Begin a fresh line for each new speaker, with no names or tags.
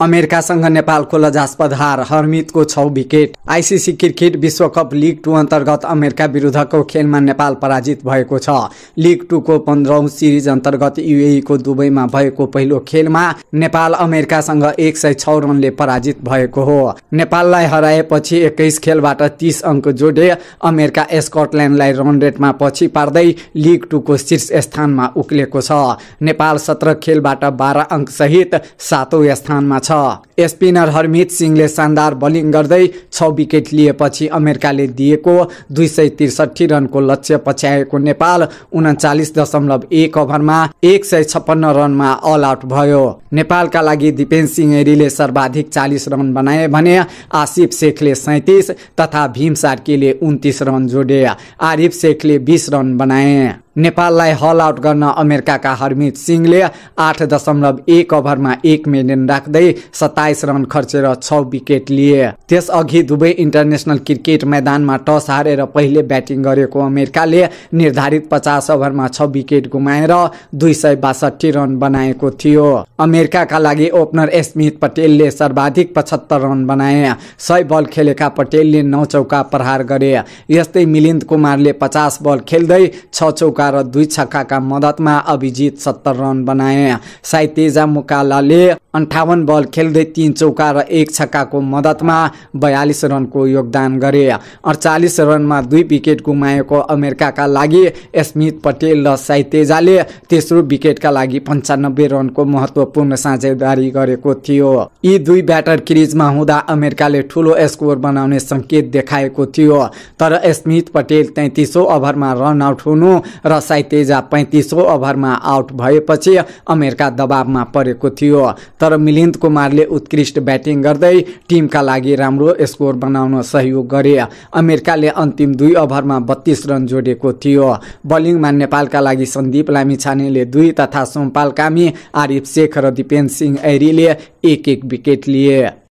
अमेरिकासँग नेपालको लजास्पद हार, हर्मितको 6 wicket. ICC cricket विश्वकप लिग 2 अन्तर्गत अमेरिका विरुद्धको खेलमा नेपाल पराजित भएको छ। लिग 2 को 15औं सिरिज अन्तर्गत यूएई को दुबईमा भएको पहिलो खेलमा नेपाल अमेरिकासँग 106 रनले पराजित भएको हो। नेपाललाई हराएपछि 21 खेलबाट 30 अङ्क जोडे अमेरिका स्कटल्यान्डलाई रन रेटमा पछि पार्दै लिग 2 को शीर्ष स्थानमा उक्लेको छ। नेपाल 17 खेलबाट 12 अङ्क सहित 7औं स्थानमा छ। स्पिनर हरमित सिंहले शानदार बलिङ गर्दै 6 विकेट लिएपछि अमेरिकाले दिएको 263 रनको लक्ष्य पछ्याएको नेपाल 39.1 ओभरमा 156 रनमा अल आउट भयो। नेपालका लागि दिपेन सिंह एरीले सर्वाधिक 40 रन बनाए भने आसिफ शेखले 37 तथा भीम सार्कीले 29 रन जोडे। आरिफ शेखले 20 रन बनाए। नेपाललाई हल आउट गर्न अमेरिकाका हरमित सिंहले 8.1 ओभरमा 1 मिलियन राख्दै 27 रन खर्चेर 6 विकेट लिए। त्यसअघि दुबई इन्टरनेसनल क्रिकेट मैदानमा टस हारेर पहिले ब्याटिङ गरेको अमेरिकाले निर्धारित 50 ओभरमा 6 विकेट गुमाएर 262 रन बनाएको थियो। अमेरिकाका लागि ओपनर स्मिथ पटेलले सर्वाधिक 75 रन बनाए। 100 बल खेलेका पटेलले 9 चौका प्रहार गरे। यस्तै मिलिन्द कुमारले 50 बल खेल्दै 6 चौका र 2 छक्काका मद्दतमा अभिजित 70 रन बनाए। साइतेजा मुकालाले 58 बल खेल्दै 3 चौका र 1 छक्काको मद्दतमा 42 रनको योगदान गरे। 48 रनमा 2 विकेट गुमाएको अमेरिकाका लागि स्मिथ पटेल र साइतेजाले तेस्रो विकेटका लागि 95 रनको महत्त्वपूर्ण साझेदारी गरेको थियो। यी 2 ब्याटर क्रिजमा हुँदा अमेरिकाले ठूलो स्कोर बनाउने संकेत देखाएको थियो, तर स्मिथ पटेल 33औं ओभरमा रन आउट हुनु र साइतेजा 35औं ओभरमा आउट भएपछि अमेरिका दबावमा परेको थियो। तर मिलिन्द कुमारले उत्कृष्ट ब्याटिङ गर्दै टिमका लागि राम्रो स्कोर बनाउन सहयोग गरे। अमेरिकाले अन्तिम 2 ओभरमा 32 रन जोडेको थियो। बलिङमा नेपालका लागि सन्दीप लामिछानेले 2 तथा सोमपाल कामी, आरिफ शेख र दिपेन सिंह एरीले 1-1 विकेट लिए।